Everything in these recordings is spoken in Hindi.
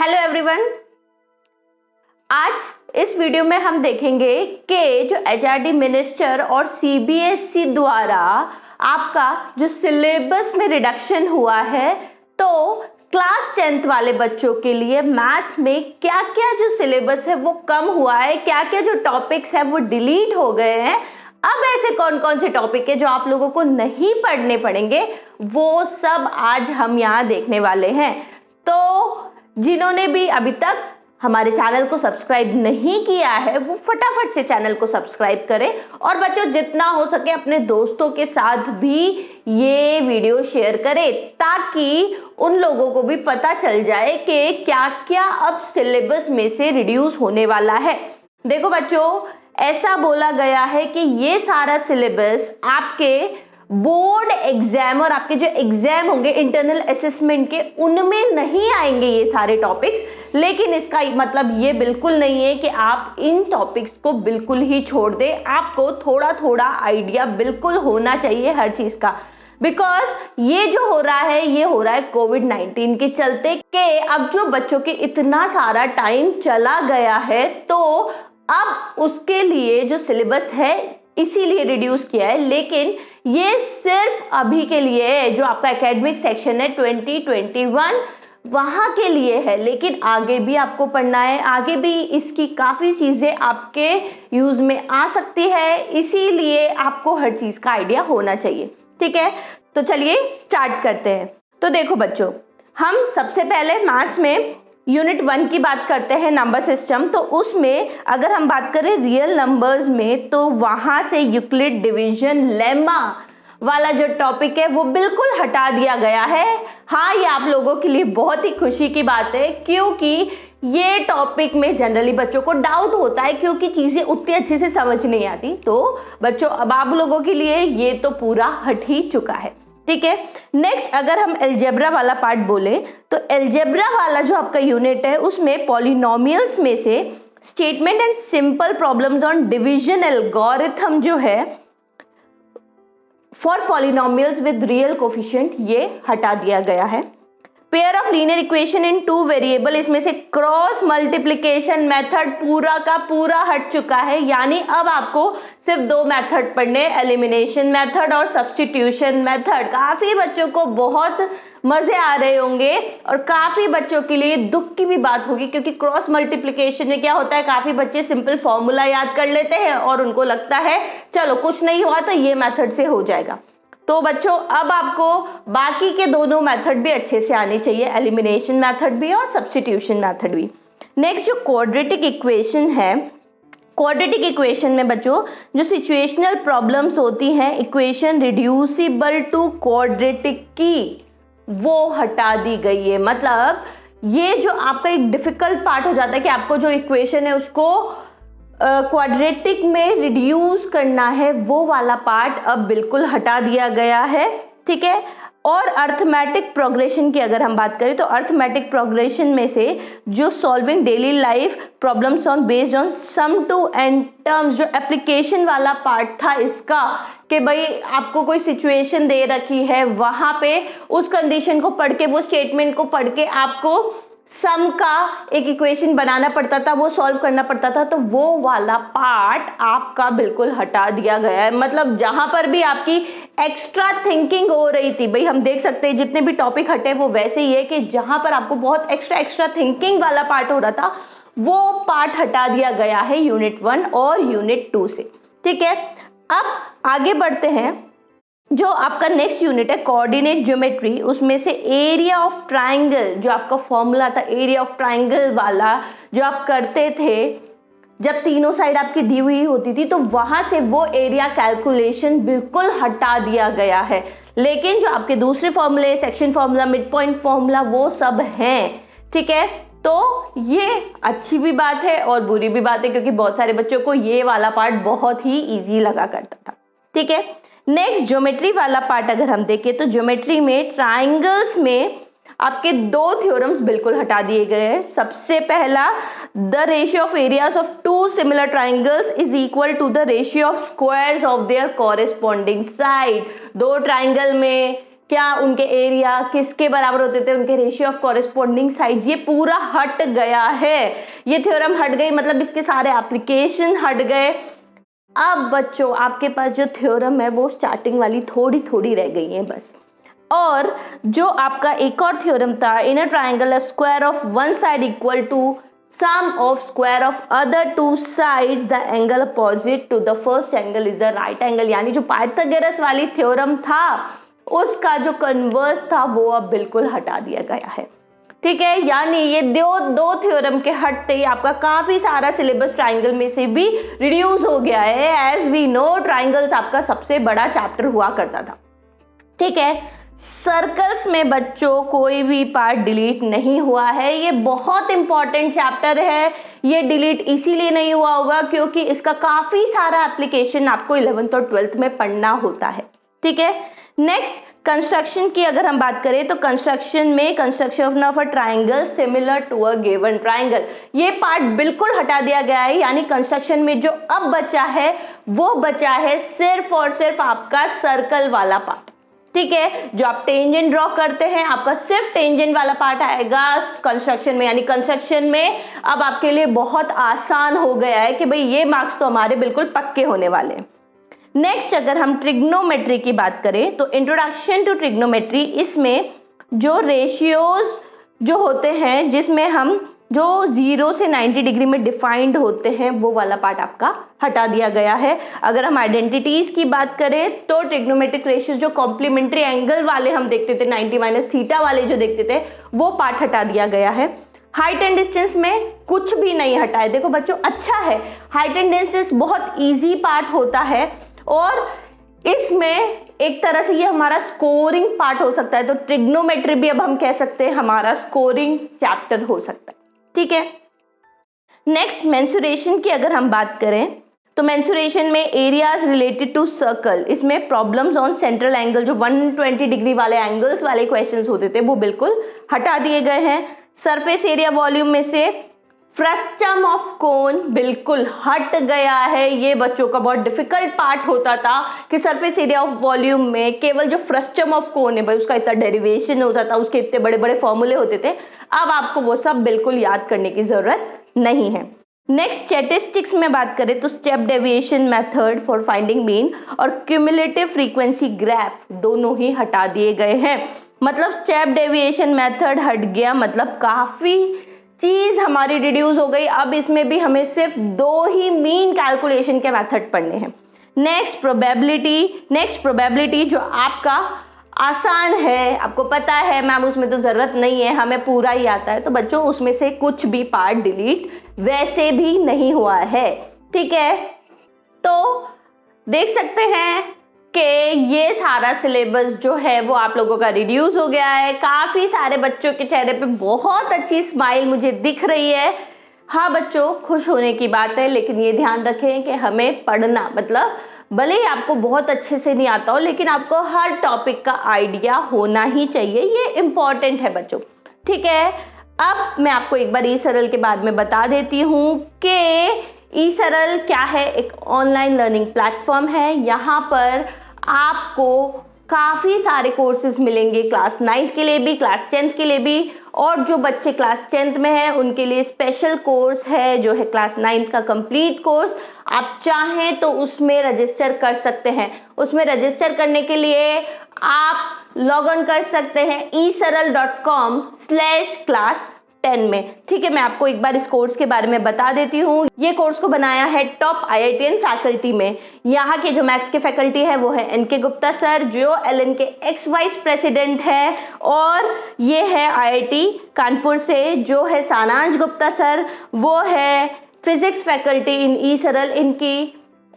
हेलो एवरीवन, आज इस वीडियो में हम देखेंगे कि जो एचआरडी मिनिस्टर और सीबीएसई द्वारा आपका जो सिलेबस में रिडक्शन हुआ है, तो क्लास 10th वाले बच्चों के लिए मैथ्स में क्या क्या जो सिलेबस है वो कम हुआ है, क्या क्या जो टॉपिक्स है वो डिलीट हो गए हैं। अब ऐसे कौन कौन से टॉपिक है जो आप लोगों को नहीं पढ़ने पड़ेंगे, वो सब आज हम यहाँ देखने वाले हैं। तो जिन्होंने भी अभी तक हमारे चैनल को सब्सक्राइब नहीं किया है वो फटाफट से चैनल को सब्सक्राइब करें, और बच्चों जितना हो सके अपने दोस्तों के साथ भी ये वीडियो शेयर करें ताकि उन लोगों को भी पता चल जाए कि क्या क्या अब सिलेबस में से रिड्यूस होने वाला है। देखो बच्चों, ऐसा बोला गया है कि ये सारा सिलेबस आपके बोर्ड एग्जाम और आपके जो एग्जाम होंगे इंटरनल असेसमेंट के, उनमें नहीं आएंगे ये सारे टॉपिक्स। लेकिन इसका मतलब ये बिल्कुल नहीं है कि आप इन टॉपिक्स को बिल्कुल ही छोड़ दें। आपको थोड़ा थोड़ा आइडिया बिल्कुल होना चाहिए हर चीज का, बिकॉज ये जो हो रहा है ये हो रहा है कोविड-19 के चलते कि अब जो बच्चों के इतना सारा टाइम चला गया है, तो अब उसके लिए जो सिलेबस है इसीलिए रिड्यूस किया है। लेकिन ये सिर्फ अभी के लिए है, जो आपका एकेडमिक सेक्शन है 2021 वहां के लिए है। लेकिन आगे भी आपको पढ़ना है, आगे भी इसकी काफी चीजें आपके यूज में आ सकती है, इसीलिए आपको हर चीज का आइडिया होना चाहिए। ठीक है, तो चलिए स्टार्ट करते हैं। तो देखो बच्चों, हम सबसे पहले मैथ्स में यूनिट 1 की बात करते हैं, नंबर सिस्टम। तो उसमें अगर हम बात करें रियल नंबर्स में, तो वहां से यूक्लिड डिवीजन लेमा वाला जो टॉपिक है वो बिल्कुल हटा दिया गया है। हाँ, ये आप लोगों के लिए बहुत ही खुशी की बात है, क्योंकि ये टॉपिक में जनरली बच्चों को डाउट होता है, क्योंकि चीजें उतनी अच्छे से समझ नहीं आती। तो बच्चों, अब आप लोगों के लिए ये तो पूरा हट ही चुका है। ठीक है, नेक्स्ट अगर हम अलजेब्रा वाला पार्ट बोले, तो अलजेब्रा वाला जो आपका यूनिट है उसमें पॉलिनोमियल्स में से statement and simple problems on division algorithm जो है for polynomials with real coefficient, ये हटा दिया गया है। Pair of linear equation in 2 variable, इसमें से क्रॉस मल्टीप्लिकेशन मेथड पूरा का पूरा हट चुका है। यानी अब आपको सिर्फ 2 मेथड पढ़ने, एलिमिनेशन मेथड और सब्स्टिट्यूशन मेथड। काफी बच्चों को बहुत मजे आ रहे होंगे और काफी बच्चों के लिए दुख की भी बात होगी, क्योंकि क्रॉस मल्टीप्लिकेशन में क्या होता है, काफी बच्चे सिंपल फॉर्मूला याद कर लेते हैं और उनको लगता है चलो कुछ नहीं हुआ तो ये मेथड से हो जाएगा। तो बच्चों, अब आपको बाकी के दोनों मेथड भी अच्छे से आने चाहिए, एलिमिनेशन मेथड भी और सब्स्टिट्यूशन मेथड भी। नेक्स्ट जो क्वाड्रेटिक इक्वेशन है, क्वाड्रेटिक इक्वेशन में बच्चों जो सिचुएशनल प्रॉब्लम्स होती हैं, इक्वेशन रिड्यूसिबल टू क्वाड्रेटिक की, वो हटा दी गई है। मतलब ये जो आपका एक डिफिकल्ट पार्ट हो जाता है कि आपको जो इक्वेशन है उसको क्वाड्रेटिक में रिड्यूस करना है, वो वाला पार्ट अब बिल्कुल हटा दिया गया है। ठीक है, और अर्थमेटिक प्रोग्रेशन की अगर हम बात करें, तो अर्थमेटिक प्रोग्रेशन में से जो solving daily life problems on based on sum to n terms, जो एप्लीकेशन वाला पार्ट था इसका, कि भाई आपको कोई सिचुएशन दे रखी है, वहां पे उस कंडीशन को पढ़ के, वो स्टेटमेंट को पढ़ के आपको सम का एक इक्वेशन बनाना पड़ता था, वो सॉल्व करना पड़ता था। तो वो वाला पार्ट आपका बिल्कुल हटा दिया गया है। मतलब जहां पर भी आपकी एक्स्ट्रा थिंकिंग हो रही थी, भाई हम देख सकते हैं जितने भी टॉपिक हटे वो वैसे ही है कि जहां पर आपको बहुत एक्स्ट्रा थिंकिंग वाला पार्ट हो रहा था, वो पार्ट हटा दिया गया है यूनिट 1 और यूनिट 2 से। ठीक है, अब आगे बढ़ते हैं। जो आपका नेक्स्ट यूनिट है कोऑर्डिनेट ज्योमेट्री, उसमें से एरिया ऑफ ट्राइंगल, जो आपका फॉर्मूला था एरिया ऑफ ट्राइंगल वाला, जो आप करते थे जब तीनों साइड आपकी दी हुई होती थी, तो वहां से वो एरिया कैलकुलेशन बिल्कुल हटा दिया गया है। लेकिन जो आपके दूसरे फॉर्मूले, section formula, mid point formula, वो सब हैं। ठीक है, तो ये अच्छी भी बात है और बुरी भी बात है, क्योंकि बहुत सारे बच्चों को ये वाला पार्ट बहुत ही ईजी लगा करता था। ठीक है, नेक्स्ट ज्योमेट्री वाला पार्ट अगर हम देखें, तो ज्योमेट्री में ट्राइंगल्स में आपके 2 थ्योरम्स बिल्कुल हटा दिए गए हैं। सबसे पहला, the ratio of areas of 2 similar triangles is equal to the ratio of squares of their corresponding side. 2 triangle में क्या उनके एरिया किसके बराबर होते थे, उनके रेशियो ऑफ कॉरेस्पॉन्डिंग साइड्स, ये पूरा हट गया है। ये थ्योरम हट गई मतलब इसके सारे एप्लीकेशन हट गए। अब बच्चों आपके पास जो थ्योरम है वो स्टार्टिंग वाली थोड़ी थोड़ी रह गई है बस। और जो आपका एक और थ्योरम था, in a triangle of square of one side equal to sum of square of other two sides the angle opposite to the first angle is a right angle, यानी जो पाइथागोरस वाली थ्योरम था उसका जो कन्वर्स था वो अब बिल्कुल हटा दिया गया है। ठीक है, यानी ये दो थ्योरम के हटते ही आपका काफी सारा सिलेबस ट्राइंगल में से भी रिड्यूस हो गया है। एज वी नो ट्राइंगल्स आपका सबसे बड़ा चैप्टर हुआ करता था। ठीक है, सर्कल्स में बच्चों कोई भी पार्ट डिलीट नहीं हुआ है। ये बहुत इंपॉर्टेंट चैप्टर है। ये डिलीट इसीलिए नहीं हुआ होगा क्योंकि इसका काफी सारा एप्लीकेशन आपको 11th और 12th में पढ़ना होता है। ठीक है, नेक्स्ट कंस्ट्रक्शन की अगर हम बात करें तो कंस्ट्रक्शन में construction of a triangle similar to a given triangle, ये पार्ट बिल्कुल हटा दिया गया है। यानी कंस्ट्रक्शन में जो अब बचा है वो बचा है सिर्फ और सिर्फ आपका सर्कल वाला पार्ट। ठीक है, जो आप टेंजेंट ड्रॉ करते हैं आपका सिर्फ टेंजेंट वाला पार्ट आएगा कंस्ट्रक्शन में। यानी कंस्ट्रक्शन में अब आपके लिए बहुत आसान हो गया है कि भाई ये मार्क्स तो हमारे बिल्कुल पक्के होने वाले हैं। नेक्स्ट अगर हम ट्रिग्नोमेट्री की बात करें तो इंट्रोडक्शन टू ट्रिग्नोमेट्री, इसमें जो रेशियोज जो होते हैं जिसमें हम जो 0 से 90 डिग्री में डिफाइंड होते हैं वो वाला पार्ट आपका हटा दिया गया है। अगर हम आइडेंटिटीज की बात करें तो ट्रिग्नोमेट्रिक रेशियोज जो कॉम्प्लीमेंट्री एंगल वाले हम देखते थे 90 माइनस थीटा वाले जो देखते थे वो पार्ट हटा दिया गया है। हाइट एंड डिस्टेंस में कुछ भी नहीं हटा है। देखो बच्चों अच्छा है, हाइट एंड डिस्टेंस बहुत ईजी पार्ट होता है और इसमें एक तरह से ये हमारा स्कोरिंग पार्ट हो सकता है। तो ट्रिग्नोमेट्री भी अब हम कह सकते हैं हमारा स्कोरिंग चैप्टर हो सकता है। ठीक है, नेक्स्ट मेंसुरेशन की अगर हम बात करें तो मेंसुरेशन में एरियाज रिलेटेड टू सर्कल, इसमें प्रॉब्लम्स ऑन सेंट्रल एंगल जो 120 डिग्री वाले एंगल्स वाले क्वेश्चंस होते थे वो बिल्कुल हटा दिए गए हैं। सरफेस एरिया वॉल्यूम में से फ्रस्टम ऑफ कोन बिल्कुल हट गया है। ये बच्चों का बहुत डिफिकल्ट पार्ट होता था कि सरफेस एरिया ऑफ वॉल्यूम में केवल जो फ्रस्टम ऑफ कोन है भाई उसका इतना डेरिवेशन होता था, उसके इतने बड़े बड़े फॉर्मूले होते थे। अब आपको वो सब बिल्कुल याद करने की जरूरत नहीं है। नेक्स्ट स्टैटिस्टिक्स में बात करें तो step deviation method for finding mean और क्यूमुलेटिव फ्रीक्वेंसी ग्राफ दोनों ही हटा दिए गए हैं। मतलब स्टेप डेविएशन मेथड हट गया, मतलब काफी चीज हमारी रिड्यूस हो गई। अब इसमें भी हमें सिर्फ 2 ही मीन कैलकुलेशन के मेथड पढ़ने हैं। नेक्स्ट प्रोबेबिलिटी जो आपका आसान है, आपको पता है मैम उसमें तो जरूरत नहीं है, हमें पूरा ही आता है। तो बच्चों उसमें से कुछ भी पार्ट डिलीट वैसे भी नहीं हुआ है। ठीक है, तो देख सकते हैं कि ये सारा सिलेबस जो है वो आप लोगों का रिड्यूस हो गया है। काफी सारे बच्चों के चेहरे पे बहुत अच्छी स्माइल मुझे दिख रही है। हाँ बच्चों, खुश होने की बात है, लेकिन ये ध्यान रखें कि हमें पढ़ना, मतलब भले ही आपको बहुत अच्छे से नहीं आता हो लेकिन आपको हर टॉपिक का आइडिया होना ही चाहिए, ये इंपॉर्टेंट है बच्चों। ठीक है, अब मैं आपको एक बार ई सरल के बारे में बता देती हूँ कि ई सरल क्या है। एक ऑनलाइन लर्निंग प्लेटफॉर्म है। यहाँ पर आपको काफ़ी सारे कोर्सेज मिलेंगे, क्लास 9th के लिए भी, क्लास 10th के लिए भी, और जो बच्चे क्लास 10th में हैं उनके लिए स्पेशल कोर्स है जो है क्लास 9th का कंप्लीट कोर्स। आप चाहें तो उसमें रजिस्टर कर सकते हैं। उसमें रजिस्टर करने के लिए आप लॉग ऑन कर सकते हैं esaral.com/class10 में। ठीक है, मैं आपको एक बार इस कोर्स के बारे में बता देती हूँ। ये कोर्स को बनाया है टॉप IITian फैकल्टी में। यहाँ के जो मैथ्स के फैकल्टी है वो है NK गुप्ता सर, जो LN के एक्स वाइस प्रेसिडेंट है, और ये है IIT कानपुर से जो है सानांज गुप्ता सर, वो है फिजिक्स फैकल्टी इन ई सरल। इनकी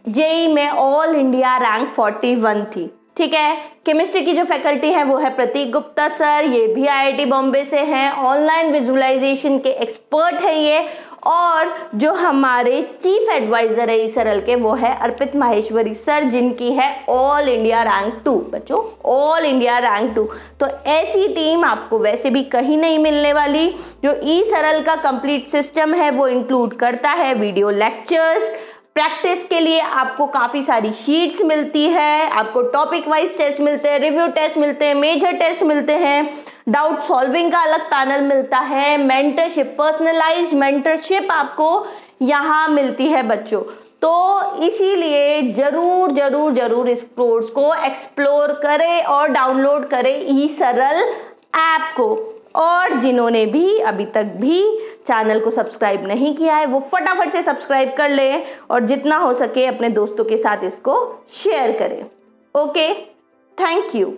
JEE में ऑल इंडिया रैंक 41 थी। ठीक है, केमिस्ट्री की जो फैकल्टी है वो है प्रतीक गुप्ता सर, ये भी IIT बॉम्बे से हैं, ऑनलाइन विजुअलाइजेशन के एक्सपर्ट हैं ये। और जो हमारे चीफ एडवाइजर है ई सरल के वो है अर्पित माहेश्वरी सर, जिनकी है ऑल इंडिया रैंक 2। बच्चों ऑल इंडिया रैंक 2, तो ऐसी टीम आपको वैसे भी कहीं नहीं मिलने वाली। जो ई सरल का कंप्लीट सिस्टम है वो इंक्लूड करता है वीडियो लेक्चर्स, प्रैक्टिस के लिए आपको काफ़ी सारी शीट्स मिलती है, आपको टॉपिक वाइज टेस्ट मिलते हैं, रिव्यू टेस्ट मिलते हैं, मेजर टेस्ट मिलते हैं, डाउट सॉल्विंग का अलग पैनल मिलता है, मेंटरशिप, पर्सनलाइज्ड मेंटरशिप आपको यहाँ मिलती है बच्चों। तो इसीलिए जरूर जरूर जरूर इस कोर्स को एक्सप्लोर करें और डाउनलोड करें ई सरल ऐप को। और जिन्होंने भी अभी तक भी चैनल को सब्सक्राइब नहीं किया है वो फटाफट से सब्सक्राइब कर लें और जितना हो सके अपने दोस्तों के साथ इसको शेयर करें। Okay, thank you.